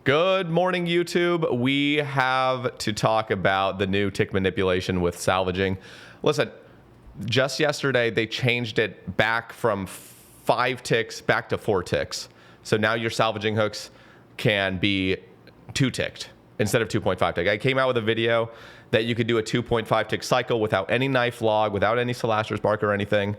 Good morning, YouTube. We have to talk about the new tick manipulation with salvaging. Listen, just yesterday, they changed it back from 5 ticks back to 4 ticks. So now your salvaging hooks can be 2 ticked instead of 2.5 tick. I came out with a video that you could do a 2.5 tick cycle without any knife log, without any Salasher's bark or anything,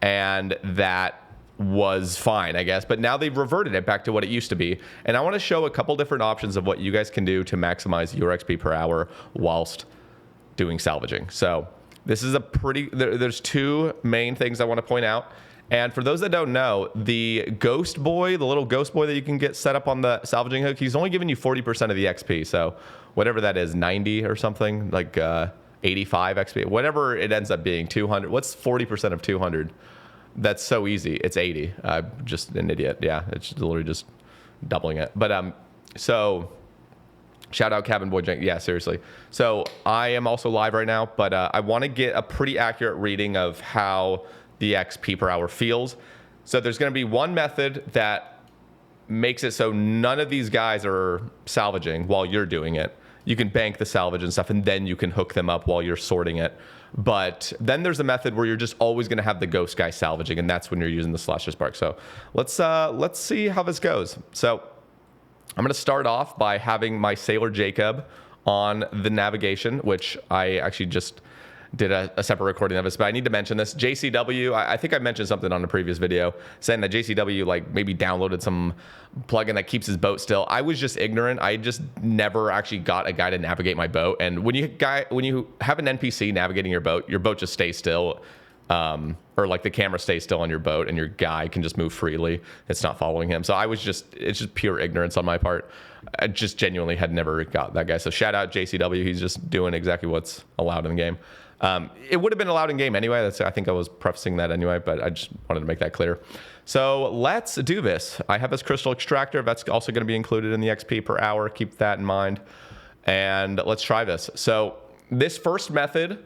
and that was fine, I guess. But now they've reverted it back to what it used to be. And I want to show a couple different options of what you guys can do to maximize your XP per hour whilst doing salvaging. So this is a pretty, there's 2 main things I want to point out. And for those that don't know, the ghost boy, the little ghost boy that you can get set up on the salvaging hook, he's only giving you 40% of the XP. So whatever that is, 90 or something, like 85 XP, whatever it ends up being, 200. What's 40% of 200? That's so easy. It's 80. I'm just an idiot. Yeah, it's literally just doubling it. But so shout out Cabin Boy Jank. Yeah, seriously. So I am also live right now, but I want to get a pretty accurate reading of how the XP per hour feels. So there's going to be one method that makes it so none of these guys are salvaging while you're doing it. You can bank the salvage and stuff, and then you can hook them up while you're sorting it. But then there's a method where you're just always going to have the ghost guy salvaging, and that's when you're using the Salasher's bark. So let's see how this goes. So I'm going to start off by having my Sailor Jacob on the navigation, which I actually just did a separate recording of this, but I need to mention this. JCW, I think I mentioned something on a previous video saying that JCW like maybe downloaded some plugin that keeps his boat still. I was just ignorant. I just never actually got a guy to navigate my boat. And when you have an NPC navigating your boat just stays still. Or like the camera stays still on your boat and your guy can just move freely. It's not following him. So it's just pure ignorance on my part. I just genuinely had never got that guy. So shout out JCW. He's just doing exactly what's allowed in the game. It would have been allowed in game anyway. I think I was prefacing that anyway, but I just wanted to make that clear. So let's do this. I have this crystal extractor. That's also going to be included in the XP per hour. Keep that in mind. And let's try this. So this first method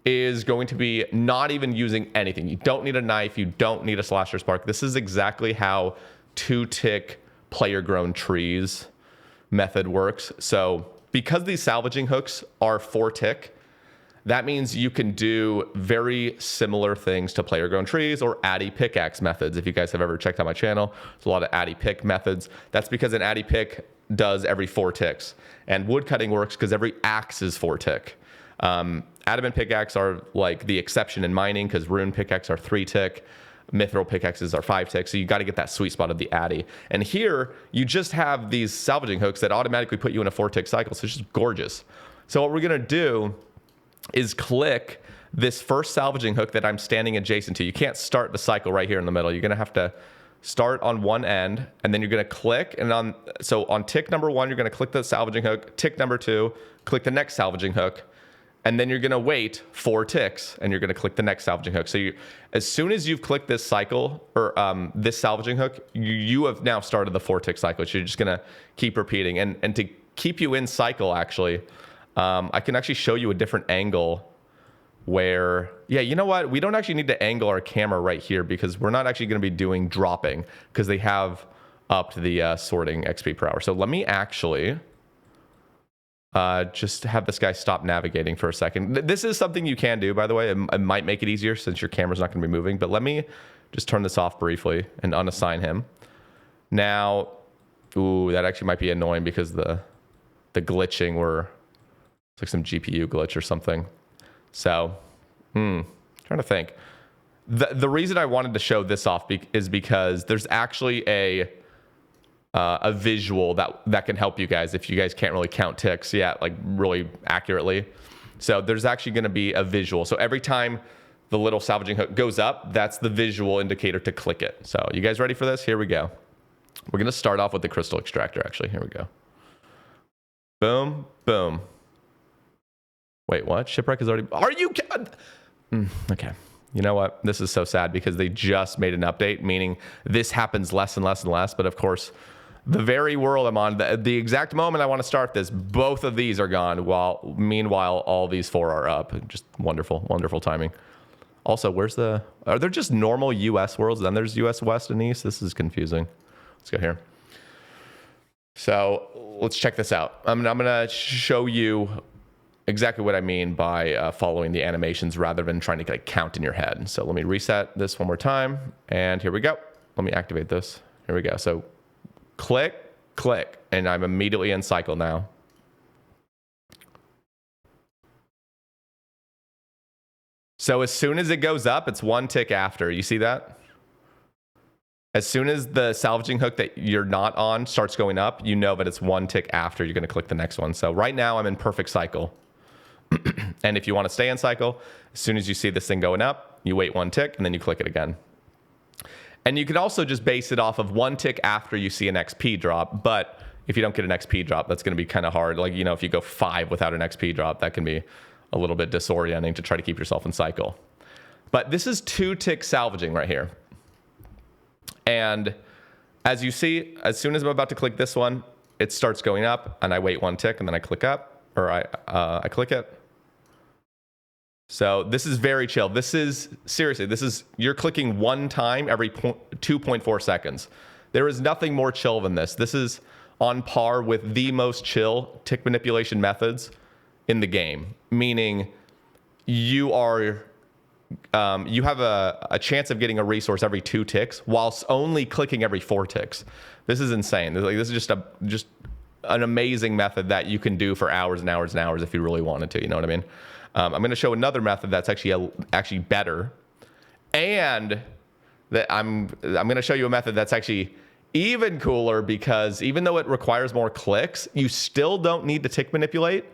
is going to be not even using anything. You don't need a knife. You don't need a Salasher's bark. This is exactly how 2-tick player-grown trees method works. So because these salvaging hooks are 4-tick, that means you can do very similar things to player-grown trees or addy pickaxe methods. If you guys have ever checked out my channel, there's a lot of addy pick methods. That's because an addy pick does every 4 ticks. And woodcutting works because every axe is 4-tick. Adamant pickaxe are like the exception in mining because rune pickaxe are 3-tick. Mithril pickaxes are 5-tick. So you got to get that sweet spot of the addy. And here, you just have these salvaging hooks that automatically put you in a 4-tick cycle. So it's just gorgeous. So what we're going to do is click this first salvaging hook that I'm standing adjacent to. You can't start the cycle right here in the middle. You're going to have to start on one end, and then you're going to click. And on tick number 1, you're going to click the salvaging hook. Tick number 2, click the next salvaging hook. And then you're going to wait 4 ticks, and you're going to click the next salvaging hook. So as soon as you've clicked this cycle, or this salvaging hook, you have now started the 4-tick cycle. So you're just going to keep repeating. And to keep you in cycle, actually, I can actually show you a different angle where, yeah, you know what? We don't actually need to angle our camera right here because we're not actually going to be doing dropping because they have upped the sorting XP per hour. So let me actually just have this guy stop navigating for a second. This is something you can do, by the way. It might make it easier since your camera's not going to be moving, but let me just turn this off briefly and unassign him. Now, ooh, that actually might be annoying because the glitching it's like some GPU glitch or something. So, trying to think. The reason I wanted to show this off is because there's actually a visual that can help you guys if you guys can't really count ticks yet, like really accurately. So there's actually going to be a visual. So every time the little salvaging hook goes up, that's the visual indicator to click it. So you guys ready for this? Here we go. We're going to start off with the crystal extractor, actually. Here we go. Boom, boom. Wait, what? Shipwreck is already... Are you... Okay. You know what? This is so sad because they just made an update, meaning this happens less and less and less. But of course, the very world I'm on, the exact moment I want to start this, both of these are gone, meanwhile, all these 4 are up. Just wonderful, wonderful timing. Also, are there just normal US worlds? Then there's US West and East? This is confusing. Let's go here. So let's check this out. I'm going to show you exactly what I mean by following the animations rather than trying to like count in your head. So let me reset this one more time. And here we go. Let me activate this. Here we go. So click, click, and I'm immediately in cycle now. So as soon as it goes up, it's one tick after. You see that? As soon as the salvaging hook that you're not on starts going up, you know that it's one tick after you're going to click the next one. So right now I'm in perfect cycle. And if you want to stay in cycle, as soon as you see this thing going up, you wait one tick and then you click it again. And you can also just base it off of one tick after you see an XP drop. But if you don't get an XP drop, that's going to be kind of hard. Like, you know, if you go 5 without an XP drop, that can be a little bit disorienting to try to keep yourself in cycle. But this is 2 tick salvaging right here. And as you see, as soon as I'm about to click this one, it starts going up and I wait one tick and then I click up, or I click it. So this is very chill. This is, seriously, this is, you're clicking one time every 2.4 seconds. There is nothing more chill than this. This is on par with the most chill tick manipulation methods in the game, meaning you are, you have a chance of getting a resource every 2 ticks whilst only clicking every 4 ticks. This is insane. This is just an amazing method that you can do for hours and hours and hours if you really wanted to, you know what I mean? I'm going to show another method that's actually better, and that I'm going to show you a method that's actually even cooler, because even though it requires more clicks, you still don't need to tick manipulate,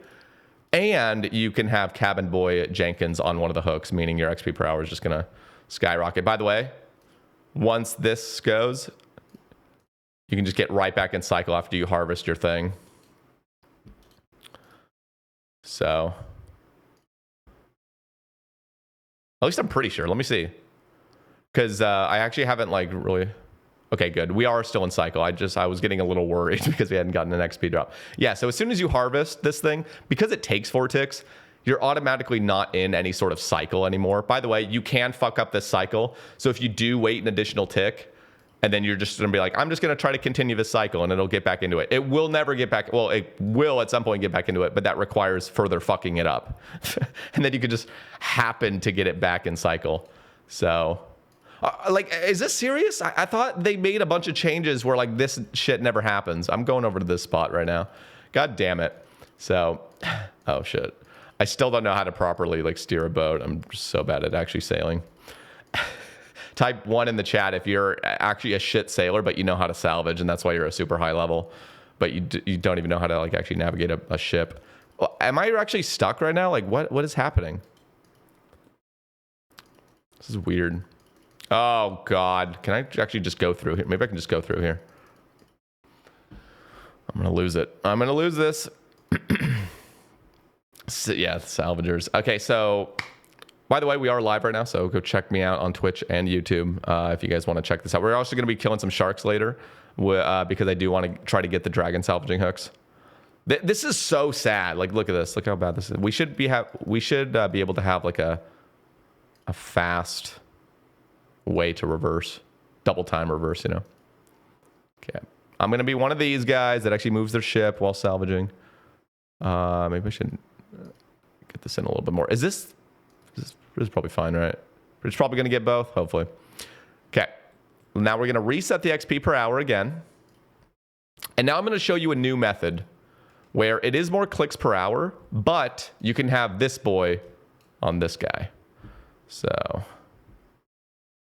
and you can have Cabin Boy Jenkins on one of the hooks, meaning your XP per hour is just going to skyrocket. By the way, once this goes, you can just get right back in cycle after you harvest your thing. So at least I'm pretty sure. Let me see. Because I actually haven't like really... Okay, good. We are still in cycle. I was getting a little worried because we hadn't gotten an XP drop. Yeah, so as soon as you harvest this thing, because it takes 4 ticks, you're automatically not in any sort of cycle anymore. By the way, you can fuck up this cycle. So if you do wait an additional tick, and then you're just going to be like, I'm just going to try to continue this cycle, and it'll get back into it. It will never get back. Well, it will at some point get back into it, but that requires further fucking it up. And then you could just happen to get it back in cycle. So, like, is this serious? I thought they made a bunch of changes where, like, this shit never happens. I'm going over to this spot right now. God damn it. So, oh, shit. I still don't know how to properly, like, steer a boat. I'm just so bad at actually sailing. Type 1 in the chat if you're actually a shit sailor, but you know how to salvage, and that's why you're a super high level, but you don't even know how to like actually navigate a ship. Well, am I actually stuck right now? Like, what is happening? This is weird. Oh, God. Can I actually just go through here? Maybe I can just go through here. I'm going to lose it. I'm going to lose this. So, yeah, salvagers. Okay, so... By the way, we are live right now, so go check me out on Twitch and YouTube if you guys want to check this out. We're also going to be killing some sharks later because I do want to try to get the dragon salvaging hooks. This is so sad. Like, look at this. Look how bad this is. We should be able to have like a fast way to reverse, double time reverse. You know. Okay, I'm going to be one of these guys that actually moves their ship while salvaging. Maybe I should get this in a little bit more. Is this is probably fine, right? It's probably going to get both, hopefully. Okay. Now we're going to reset the XP per hour again. And now I'm going to show you a new method where it is more clicks per hour, but you can have this boy on this guy. So,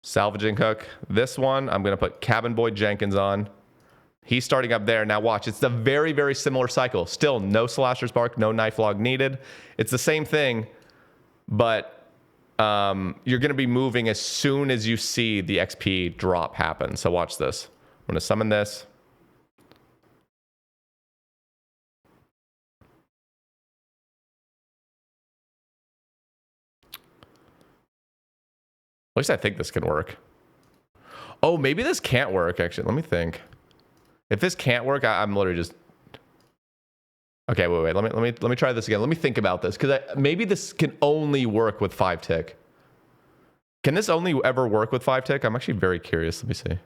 salvaging hook. This one, I'm going to put Cabin Boy Jenkins on. He's starting up there. Now watch, it's a very, very similar cycle. Still no slasher's bark, no knife log needed. It's the same thing, but you're going to be moving as soon as you see the XP drop happen. So watch this. I'm going to summon this. At least I think this can work. Oh, maybe this can't work, actually. Let me think. If this can't work, I'm literally just... Okay, wait. Let me try this again. Let me think about this, because maybe this can only work with 5 tick. Can this only ever work with 5 tick? I'm actually very curious. Let me see.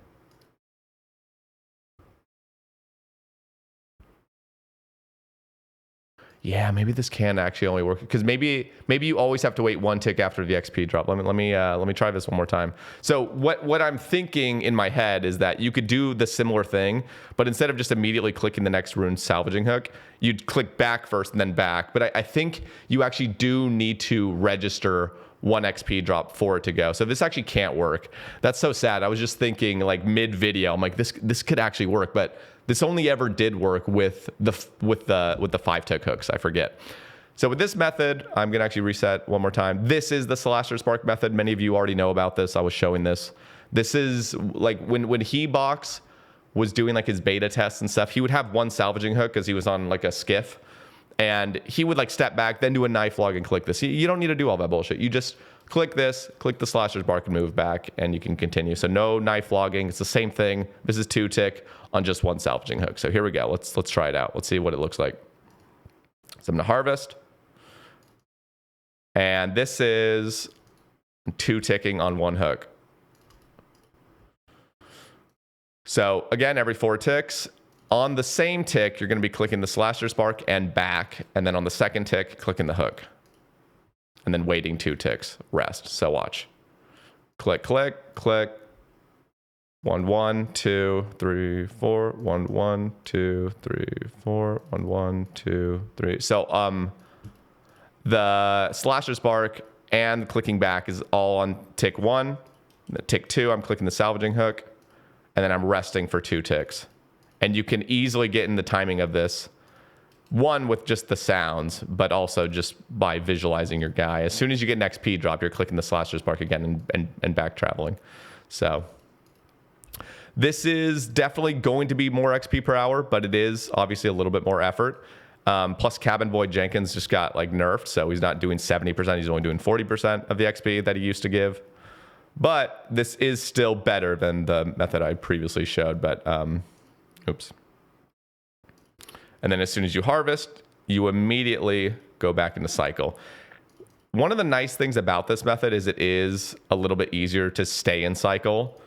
Yeah, maybe this can actually only work because maybe you always have to wait 1 tick after the XP drop. Let me try this one more time. So what I'm thinking in my head is that you could do the similar thing, but instead of just immediately clicking the next rune salvaging hook, you'd click back first and then back. But I think you actually do need to register 1 XP drop for it to go. So this actually can't work. That's so sad. I was just thinking like mid video, I'm like this could actually work, but this only ever did work with the 5 tick hooks. I forget. So with this method, I'm gonna actually reset one more time. This is the Celestial Spark method. Many of you already know about this. I was showing this. This is like when Hebox was doing like his beta tests and stuff, he would have 1 salvaging hook because he was on like a skiff, and he would like step back, then do a knife log and click this. You don't need to do all that bullshit. You just click this, click the Slasher's Bark and move back, and you can continue. So no knife logging. It's the same thing. This is 2 tick on just 1 salvaging hook. So here we go. Let's try it out. Let's see what it looks like. So I'm gonna harvest, and this is 2 ticking on 1 hook. So again, every 4 ticks. On the same tick, you're going to be clicking the Slasher Spark and back, and then on the second tick, clicking the hook, and then waiting 2 ticks, rest. So watch. Click, click, click. 1, 1, 2, 3, 4. 1, 1, 2, 3, 4. 1, 1, 2, 3. So the Slasher Spark and clicking back is all on tick 1. Tick 2, I'm clicking the salvaging hook, and then I'm resting for 2 ticks. And you can easily get in the timing of this, one with just the sounds, but also just by visualizing your guy. As soon as you get an XP drop, you're clicking the Slasher Spark again and back traveling. So this is definitely going to be more XP per hour, but it is obviously a little bit more effort. Plus Cabin Boy Jenkins just got like nerfed, so he's not doing 70%, he's only doing 40% of the XP that he used to give. But this is still better than the method I previously showed, but oops. And then as soon as you harvest, you immediately go back into cycle. One of the nice things about this method is it is a little bit easier to stay in cycle.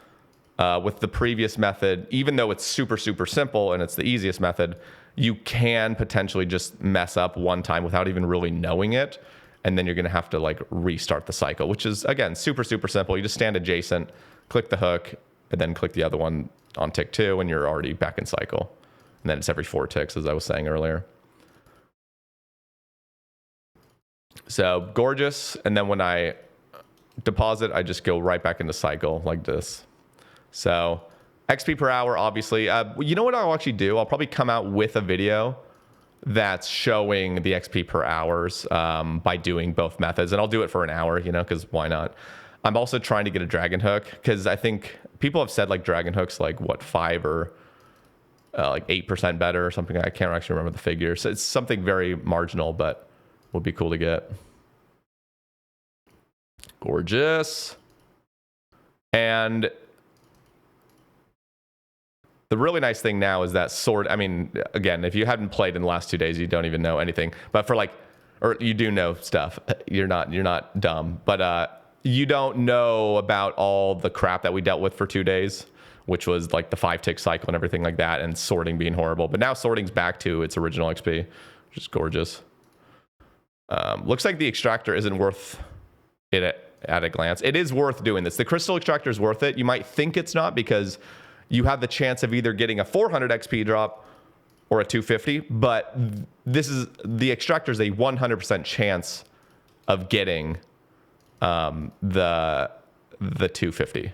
With the previous method, even though it's super, super simple and it's the easiest method, you can potentially just mess up one time without even really knowing it. And then you're going to have to like restart the cycle, which is, again, super, super simple. You just stand adjacent, click the hook, and then click the other one on tick 2, and you're already back in cycle. And then it's every 4 ticks, as I was saying earlier. So gorgeous. And then when I deposit, I just go right back into cycle like this. So XP per hour, obviously. You know what I'll actually do? I'll probably come out with a video that's showing the XP per hours by doing both methods. And I'll do it for an hour, you know, because why not? I'm also trying to get a dragon hook because I think people have said like dragon hooks like what 5 or like 8% better or something. I can't actually remember the figure. So it's something very marginal, but would be cool to get. Gorgeous. And the really nice thing now is that sword. I mean, again, if you hadn't played in the last 2 days, you don't even know anything. But for like, or you do know stuff. You're not dumb. But you don't know about all the crap that we dealt with for 2 days, which was like the 5 tick cycle and everything like that, and sorting being horrible. But now sorting's back to its original XP, which is gorgeous. Looks like the extractor isn't worth it at a glance. It is worth doing this. The crystal extractor is worth it. You might think it's not because you have the chance of either getting a 400 XP drop or a 250, but this is the extractor is a 100% chance of getting the 250.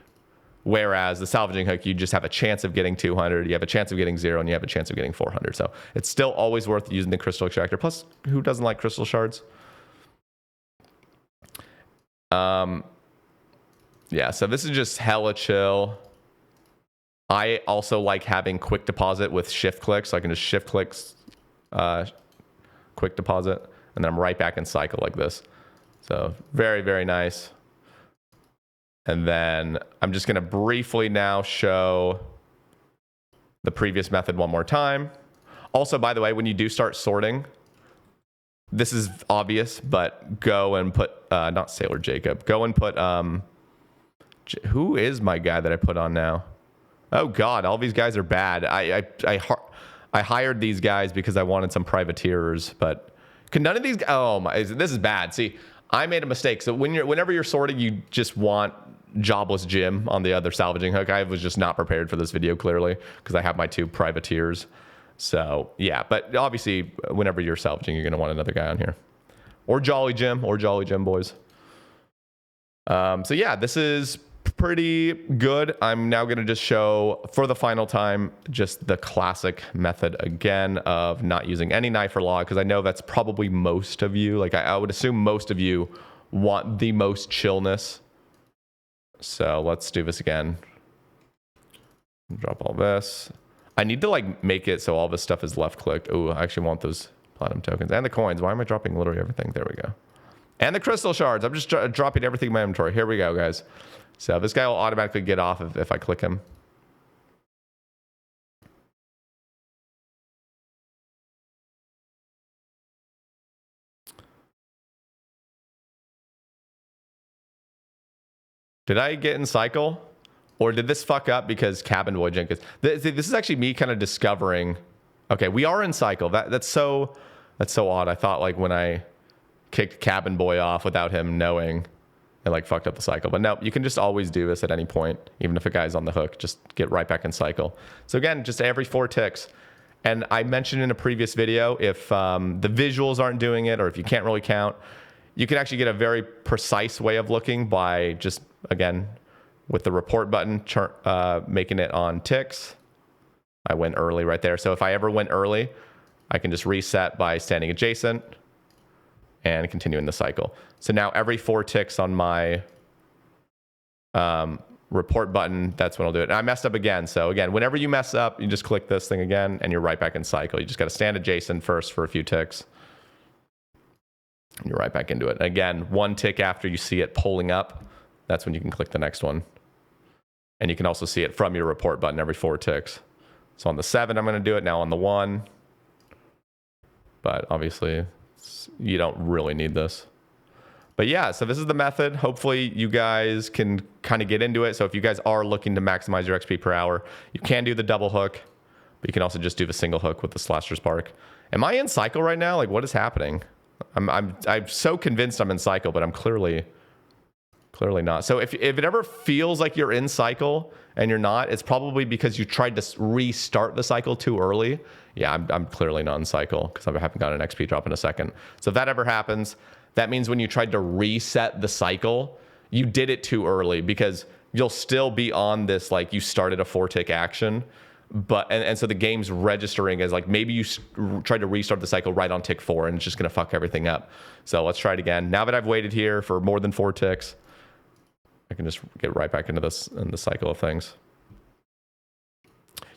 Whereas the salvaging hook, you just have a chance of getting 200, you have a chance of getting 0, and you have a chance of getting 400. So it's still always worth using the crystal extractor. Plus, who doesn't like crystal shards? Yeah, so this is just hella chill. I also like having quick deposit with shift clicks. So I can just shift clicks, quick deposit, and then I'm right back in cycle like this. So very, very nice. And then I'm just going to briefly now show the previous method one more time. Also, by the way, when you do start sorting, this is obvious, but go and put, not Sailor Jacob, go and put, who is my guy that I put on now? Oh God, all these guys are bad. I hired these guys because I wanted some privateers, but Can none of these? Oh my! This is bad. See, I made a mistake. So whenever you're sorting, you just want Jobless Jim on the other salvaging hook. I was just not prepared for this video clearly because I have my 2 privateers. So yeah, but obviously whenever you're salvaging, you're gonna want another guy on here, or Jolly Jim, boys. So yeah, this is pretty good. I'm now going to just show for the final time just the classic method again of not using any knife or log, because I know that's probably most of you. Like I would assume most of you want the most chillness. So let's do this again. Drop all this. I need to like make it so all this stuff is left clicked. Oh, I actually want those platinum tokens and the coins. Why am I dropping literally everything? There we go. And the crystal shards. I'm just dropping everything in my inventory. Here we go, guys. So this guy will automatically get off if I click him. Did I get in cycle? Or did this fuck up because Cabin Boy Jenkins? This is actually me kind of discovering. Okay, we are in cycle. That's so odd. I thought like when I kicked Cabin Boy off without him knowing, it like fucked up the cycle. But no, you can just always do this at any point, even if a guy's on the hook. Just get right back in cycle. So again, just every 4 ticks. And I mentioned in a previous video, if the visuals aren't doing it, or if you can't really count, you can actually get a very precise way of looking by just, again, with the report button, making it on ticks. I went early right there. So if I ever went early, I can just reset by standing adjacent and continuing the cycle. So now every 4 ticks on my report button, that's when I'll do it. And I messed up again. So again, whenever you mess up, you just click this thing again and you're right back in cycle. You just got to stand adjacent first for a few ticks. And you're right back into it. Again, 1 tick after you see it pulling up, that's when you can click the next one. And you can also see it from your report button every 4 ticks. So on the 7, I'm going to do it. Now on the 1. But obviously, you don't really need this. But yeah, so this is the method. Hopefully, you guys can kind of get into it. So if you guys are looking to maximize your XP per hour, you can do the double hook. But you can also just do the single hook with the Slasher Spark. Am I in cycle right now? Like, what is happening? I'm so convinced I'm in cycle, but I'm clearly not. So if it ever feels like you're in cycle and you're not, it's probably because you tried to restart the cycle too early. Yeah, I'm clearly not in cycle because I haven't got an XP drop in a second. So if that ever happens, that means when you tried to reset the cycle, you did it too early, because you'll still be on this, like you started a 4-tick action, but and so the game's registering as like maybe you tried to restart the cycle right on tick 4 and it's just going to fuck everything up. So let's try it again. Now that I've waited here for more than 4 ticks, I can just get right back into this in the cycle of things.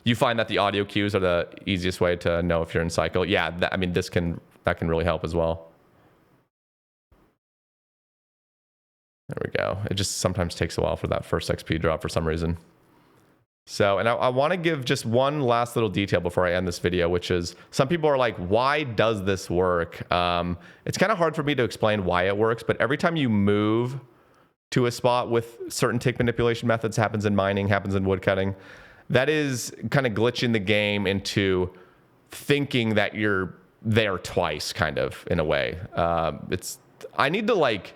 You find that the audio cues are the easiest way to know if you're in cycle. Yeah, I mean, that can really help as well. There we go. It just sometimes takes a while for that first XP drop for some reason. So, and I want to give just one last little detail before I end this video, which is some people are like, why does this work? It's kind of hard for me to explain why it works, but every time you move to a spot with certain tick manipulation methods, happens in mining, happens in woodcutting, that is kind of glitching the game into thinking that you're there twice, kind of, in a way. I need to like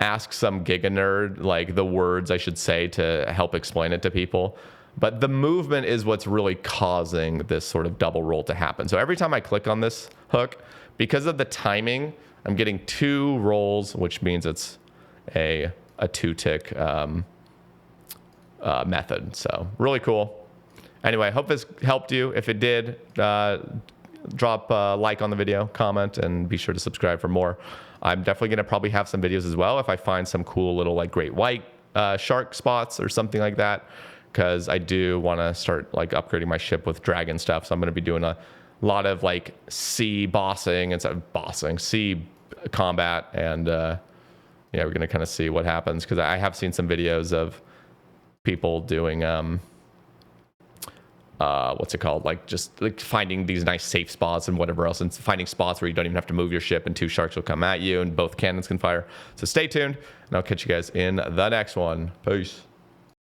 ask some Giga nerd like the words I should say to help explain it to people. But the movement is what's really causing this sort of double roll to happen. So every time I click on this hook, because of the timing, I'm getting 2 rolls, which means it's a 2-tick method. So really cool. Anyway, I hope this helped you. If it did, drop a like on the video, comment, and be sure to subscribe for more. I'm definitely going to probably have some videos as well if I find some cool little like great white shark spots or something like that, because I do want to start like upgrading my ship with dragon stuff. So I'm going to be doing a lot of like sea bossing instead of sea combat, and yeah, we're going to kind of see what happens, because I have seen some videos of people doing what's it called, like just like finding these nice safe spots and whatever else, and finding spots where you don't even have to move your ship and 2 sharks will come at you and both cannons can fire. So stay tuned, and I'll catch you guys in the next one. Peace.